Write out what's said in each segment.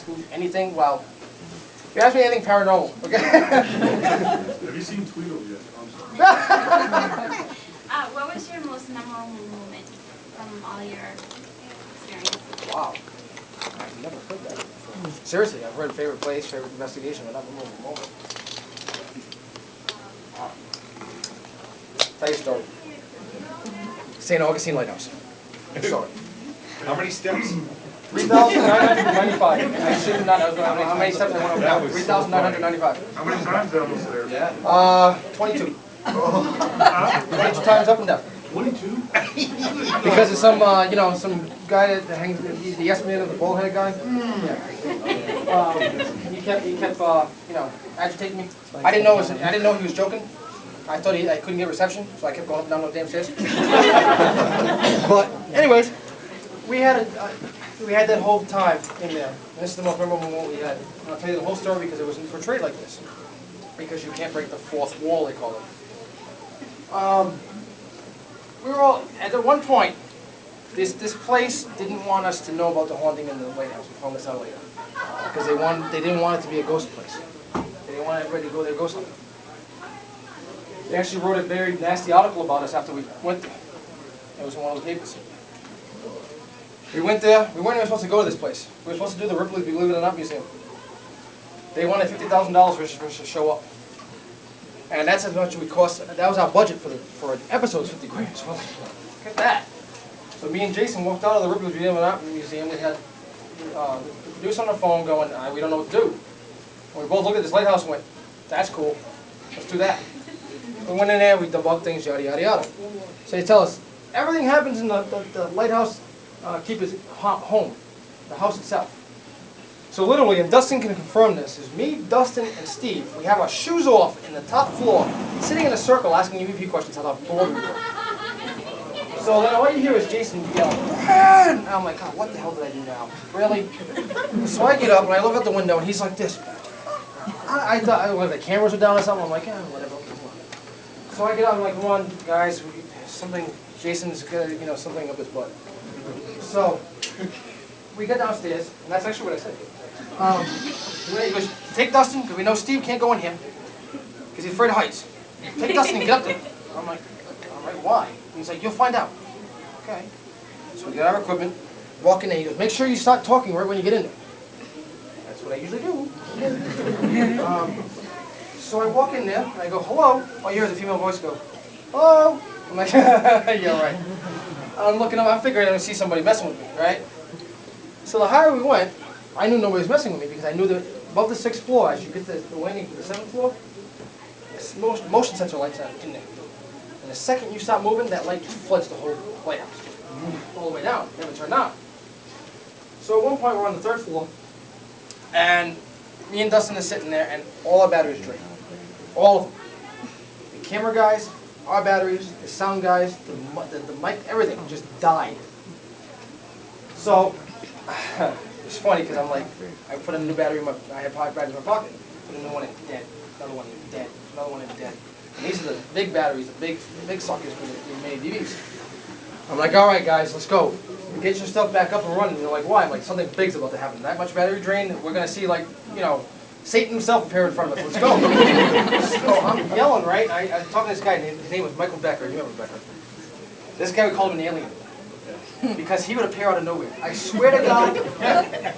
ask anything, well, if you ask me anything paranormal, okay? Have you seen Tweedle yet? I'm sorry. What was your most memorable moment from all your experiences? Wow. I've never heard that before. Seriously, I've heard favorite place, favorite investigation, but not memorable moment. Tell you a story. St. Augustine Lighthouse. Sorry. How many steps? 3,995. I should not. How many steps I went over now? 3,995. How many times down the stairs? 22. 22 times up and down. 22? Because of some, you know, some guy that hangs, the yes man of the bald-headed guy. Yeah. He kept, you know, agitating me. I didn't know he was joking. I thought I couldn't get reception, so I kept going up and down those damn stairs. But anyways, we had that whole time in there. And this is the most memorable moment we had. And I'll tell you the whole story because it wasn't portrayed like this. Because you can't break the fourth wall, they call it. We were all, at one point, this place didn't want us to know about the haunting in the lighthouse. We found this out later. Because they didn't want it to be a ghost place. They didn't want everybody to go there ghost hunting. They actually wrote a very nasty article about us after we went there. It was in one of the papers. We went there. We weren't even supposed to go to this place. We were supposed to do the Ripley's Believe It or Not Museum. They wanted $50,000 for us to show up. And that's how much we cost. That was our budget for an episode, 50 grand. So look at that. So me and Jason walked out of the Ripley's Believe It or Not Museum. We had the producer on the phone going, we don't know what to do. And we both looked at this lighthouse and went, that's cool. Let's do that. We went in there, we debunked things, yada, yada, yada. So they tell us, everything happens in the lighthouse keeper's home, the house itself. So literally, and Dustin can confirm this, is me, Dustin, and Steve, we have our shoes off in the top floor, sitting in a circle asking EVP questions how bored we were. So then all you hear is Jason yell, and I'm like, God, what the hell did I do now? Really? So I get up and I look out the window and he's like this. I thought the cameras were down or something. I'm like, whatever. So I get up and I'm like, come on, guys, Jason's got, you know, something up his butt. So we get downstairs, and that's actually what I said. He goes, take Dustin, because we know Steve can't go in here, because he's afraid of heights. Take Dustin and get up there. I'm like, all right, why? He's like, you'll find out. Okay. So we get our equipment, walk in there. He goes, make sure you start talking right when you get in there. That's what I usually do. So I walk in there, and I go, hello. Oh, you hear the female voice go, hello. I'm like, yeah, right. I'm looking up, I'm figuring I see somebody messing with me, right? So the higher we went, I knew nobody was messing with me because I knew that above the 6th floor, as you get the landing to the 7th floor, motion sensor lights are in there. And the second you stop moving, that light just floods the whole lighthouse. All the way down, never turned on. So at one point we're on the 3rd floor, and me and Dustin are sitting there, and all our batteries drained. All of them. The camera guys, our batteries, the sound guys, the mic, everything just died. So it's funny because I'm like, I put a new battery in I had batteries in my pocket, put a new one in, dead, another one in, dead, another one in, dead. And these are the big batteries, the big suckers for the mini DVs. I'm like, all right, guys, let's go. Get your stuff back up and running. And they're like, why? I'm like, something big's about to happen. That much battery drain, we're gonna see, like, you know, Satan himself appear in front of us. Let's go. So I'm yelling, right? I was talking to this guy. His name was Michael Becker. You remember Becker? This guy, we called him an alien. Because he would appear out of nowhere. I swear to God,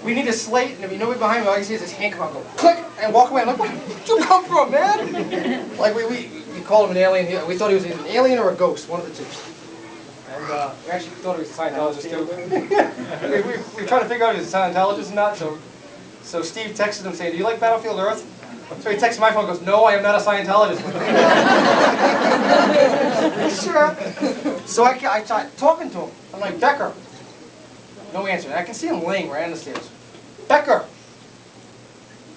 we need a slate, and if you know me behind me, all you see is his hand come out and go, click, and walk away. I'm like, where did you come from, man? Like, we called him an alien. We thought he was either an alien or a ghost, one of the two. And we actually thought he was a Scientologist, too. we were trying to figure out if he was a Scientologist or not, so Steve texted him saying, do you like Battlefield Earth? So he texted my phone and goes, no, I am not a Scientologist. Sure. So I started talking to him. I'm like, Becker. No answer. And I can see him laying right on the stairs. Becker.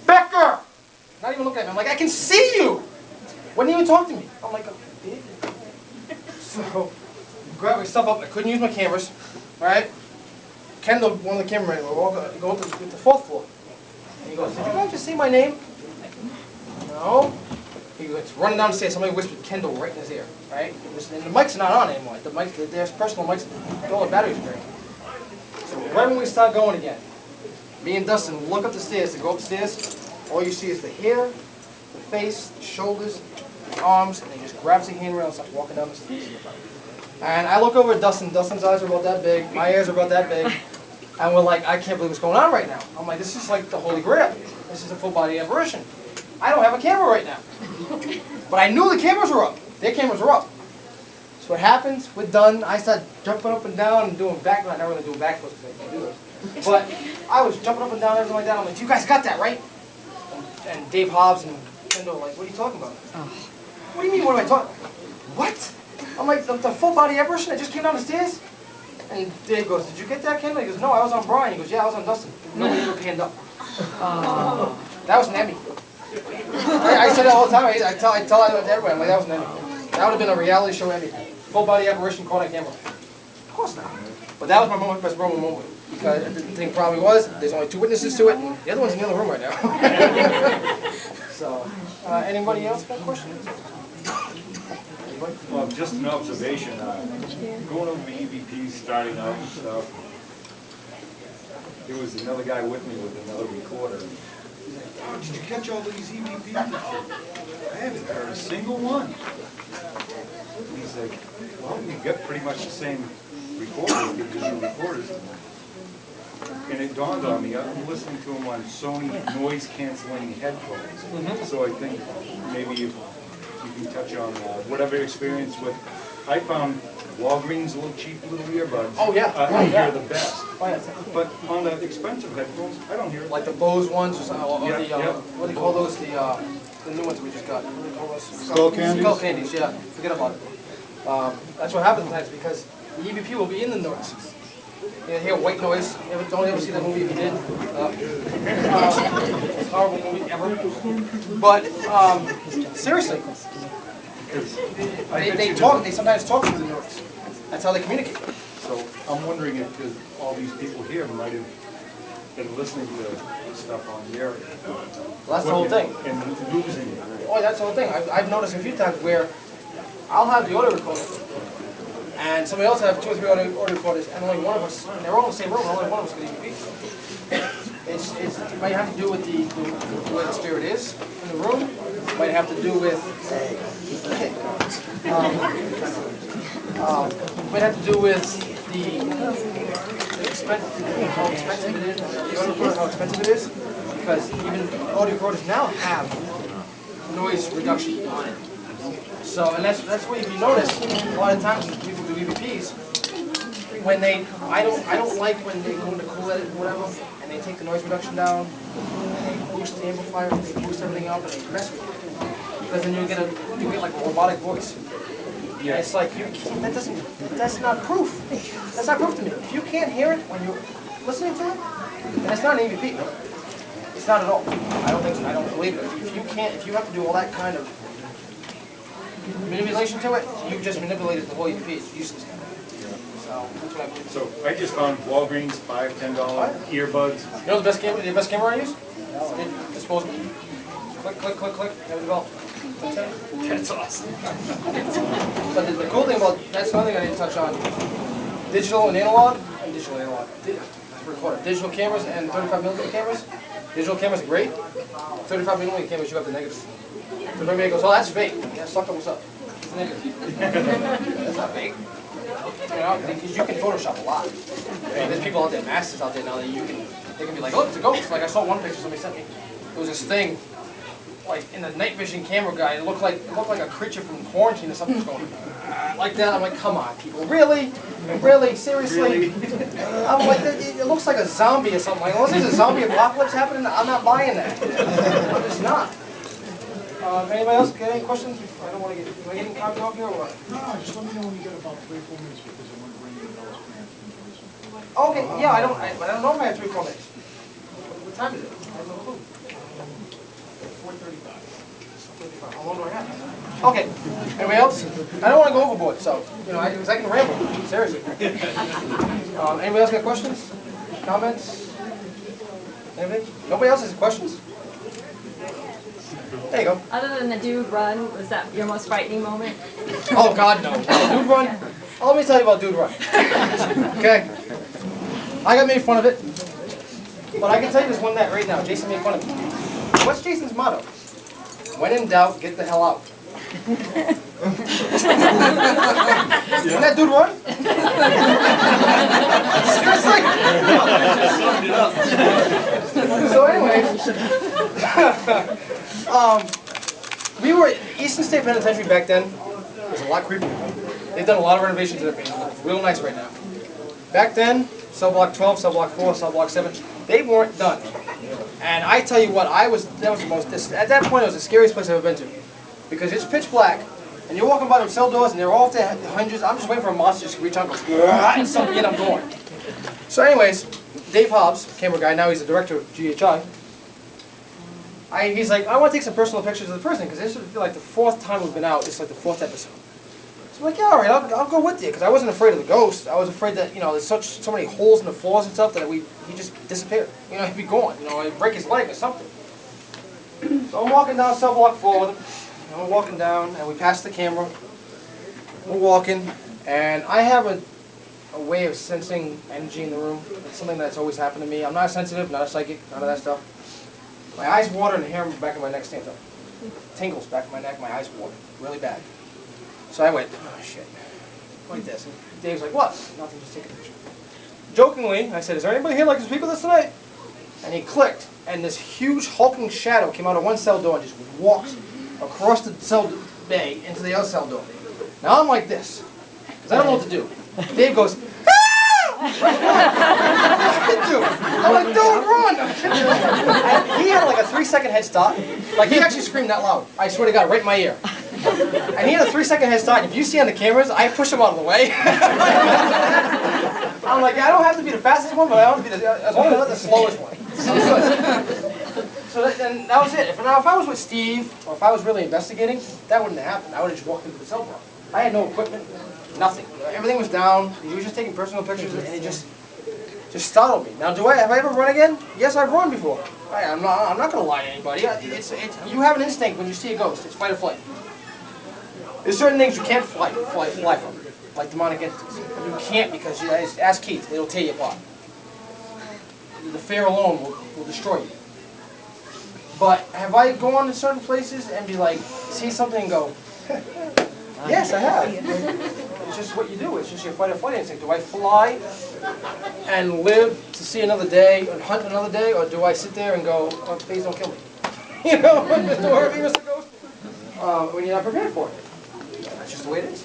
Becker! Not even looking at me. I'm like, I can see you! Wouldn't even talk to me. I'm like, oh, did? So, grab my stuff up. I couldn't use my cameras. Alright? Kendall, one of the cameramen, will go up to the 4th floor. And he goes, did you guys just say my name? No. He goes running down the stairs. Somebody whispered Kendall right in his ear. Right? And the mics are not on anymore. The mics, there's personal mics. All the batteries are drained. So right when we start going again, Me and Dustin look up the stairs to go upstairs. All you see is the hair, the face, the shoulders, the arms, and he just grabs the handrail and starts walking down the stairs. And I look over at Dustin. Dustin's eyes are about that big. My ears are about that big. And we're like, I can't believe what's going on right now. I'm like, this is like the Holy Grail. This is a full body apparition. I don't have a camera right now. But I knew the cameras were up. Their cameras were up. So what happens, we're done. I start jumping up and down and doing back. I'm not really doing backflips because I can't do those. But I was jumping up and down and everything like that. I'm like, you guys got that, right? And Dave Hobbs and Kendall were like, what are you talking about? What do you mean, what am I talking about? What? I'm like, the full body apparition that just came down the stairs? And Dave goes, did you get that, Kendall? He goes, no, I was on Brian. He goes, yeah, I was on Dustin. Nobody ever panned up. That was Nemi. I say that all the time. I tell everybody, I'm like, that was Nemi. That would have been a reality show Emmy. Full body apparition caught on camera. Of course not. But that was my moment, best moment. Because the thing probably was, there's only 2 witnesses to it, and the other one's in the other room right now. So, anybody else got questions? Well, just an observation. Going over the EVPs, starting out and stuff, there was another guy with me with another recorder. He's like, oh, did you catch all these EVP pictures? I haven't heard a single one. And he's like, well, you got pretty much the same recorder with digital recorders. And it dawned on me, I'm listening to him on Sony noise-canceling headphones. So I think maybe if you can touch on whatever experience with, I found Walgreens little cheap little earbuds. Oh yeah. I hear the best. Oh, yeah. But on the expensive headphones, I don't hear it. Like the Bose ones, or something, or Yeah, the, yeah. what do they call those? The new ones we just got. What do they call those? Skull candies? Skull candies, yeah. Forget about it. That's what happens sometimes because the EVP will be in the noise. You hear white noise. Don't ever see that movie if you did. It's a horrible movie ever. But seriously, they talk. They sometimes talk through the noise. That's how they communicate. So I'm wondering if all these people here might have been listening to stuff on their Well, that's the whole thing. and losing it. Oh, that's the whole thing. I've noticed a few times where I'll have the audio recorder, and somebody else will have 2 or 3 audio recorders, and only one of us, and they're all in the same room, and only one of us can EVP. It might have to do with the way the spirit is in the room. It might have to do with might have to do with how expensive it is, the audio recorder, how expensive it is, because even audio recorders now have noise reduction on it. So, and that's what if you notice, a lot of times when people do EVPs, when I don't like when they go into cool edit or whatever, and they take the noise reduction down, and they boost the amplifier, and they boost everything up, and they mess with it. Because then you get like a robotic voice. Yeah. It's like that's not proof. That's not proof to me. If you can't hear it when you're listening to it, then it's not an EVP. It's not at all. I don't think so. I don't believe it. If you have to do all that kind of manipulation to it, you just manipulated the whole EVP. It's useless. So that's what I believe. So I just found Walgreens $5, $10 earbuds. You know the best camera I use? Disposable. Click, click, click, click. There we go. That's awesome. But the cool thing about that's another thing I didn't touch on. Digital and analog, Recorder. Digital cameras and 35mm cameras. Digital cameras are great. 35mm cameras, you have the negatives. So everybody goes, oh, that's fake. Yeah, sucker, what's up? It's a negative. That's not fake. You know, because you can Photoshop a lot. There's people out there, masters out there now that they can be like, oh, it's a ghost. Like I saw one picture somebody sent me. It was this thing, like in the night vision camera guy. It looked like a creature from Quarantine or something was going like that. I'm like, come on, people, really, seriously? I'm like, it looks like a zombie or something. Like, unless there's a zombie apocalypse happening, I'm not buying that. I'm just not. Anybody else get any questions? I don't want to get. Am I getting time talk here or what? No, just let me know when you get about 3 or 4 minutes because I want to bring you the bells grant. Okay, yeah, I don't know if I have 3 or 4 minutes. What time is it? I have no clue. 4:35. How long do I have? Okay. Anybody else? I don't want to go overboard, so because I can ramble. Seriously. Anybody else got questions? Comments? Anything? Nobody else has questions? There you go. Other than the dude run, was that your most frightening moment? Oh God, no. Dude run. Oh, let me tell you about dude run. Okay. I got made fun of it. But I can tell you this one that right now. Jason made fun of me. What's Jason's motto? When in doubt, get the hell out. Didn't that dude run? Seriously? So anyways, we were at Eastern State Penitentiary back then. It was a lot creepier. They've done a lot of renovations to their building. It's real nice right now. Back then, cell block 12, cell block 4, cell block 7, they weren't done. And I tell you what, that was the most, at that point it was the scariest place I've ever been to. Because it's pitch black, and you're walking by them cell doors and they're all off the hinges. I'm just waiting for a monster to just reach out and go, and something in, I'm going. So anyways, Dave Hobbs, camera guy, now he's the director of GHI. He's like, I want to take some personal pictures of the person, because this would be like the 4th time we've been out, it's like the 4th episode. So I'm like, yeah, all right, I'll go with you, because I wasn't afraid of the ghost. I was afraid that, you know, there's so many holes in the floors and stuff that he just disappeared. You know, he'd be gone. You know, he'd break his leg or something. So I'm walking down cell block 4 with him. And we're walking down, and we pass the camera. We're walking, and I have a way of sensing energy in the room. It's something that's always happened to me. I'm not sensitive, not a psychic, none of that stuff. My eyes water and the hair on the back of my neck stands up. Tingles back of my neck, my eyes water, really bad. So I went, oh shit, like this. And Dave's like, what? Nothing, just take a picture. Jokingly, I said, is there anybody here like to speak with us tonight? And he clicked, and this huge hulking shadow came out of one cell door and just walked across the cell bay into the other cell door. Now I'm like this, because I don't know what to do. Dave goes, ah! I'm like, don't run! And he had like a 3-second head start. Like, he actually screamed that loud. I swear to God, right in my ear. And he had a 3-second head start. And if you see on the cameras, I push him out of the way. I'm like, I don't have to be the fastest one, but I have to be as long as I'm not the slowest one. So then that was it. If I was with Steve, or if I was really investigating, that wouldn't have happened. I would have just walked into the cell block. I had no equipment, nothing. Everything was down. He was just taking personal pictures, and it just startled me. Now, have I ever run again? Yes, I've run before. I'm not going to lie to anybody. You have an instinct when you see a ghost. It's fight or flight. There's certain things you can't fly from, like demonic entities. You can't, because ask Keith, it'll tear you apart. The fear alone will destroy you. But have I gone to certain places and be like, see something and go, yes, I have. It's just what you do. It's just your fight or flight instinct. Do I fly and live to see another day and hunt another day, or do I sit there and go, oh, please don't kill me? You know, when you're not prepared for it. That's just the way it is.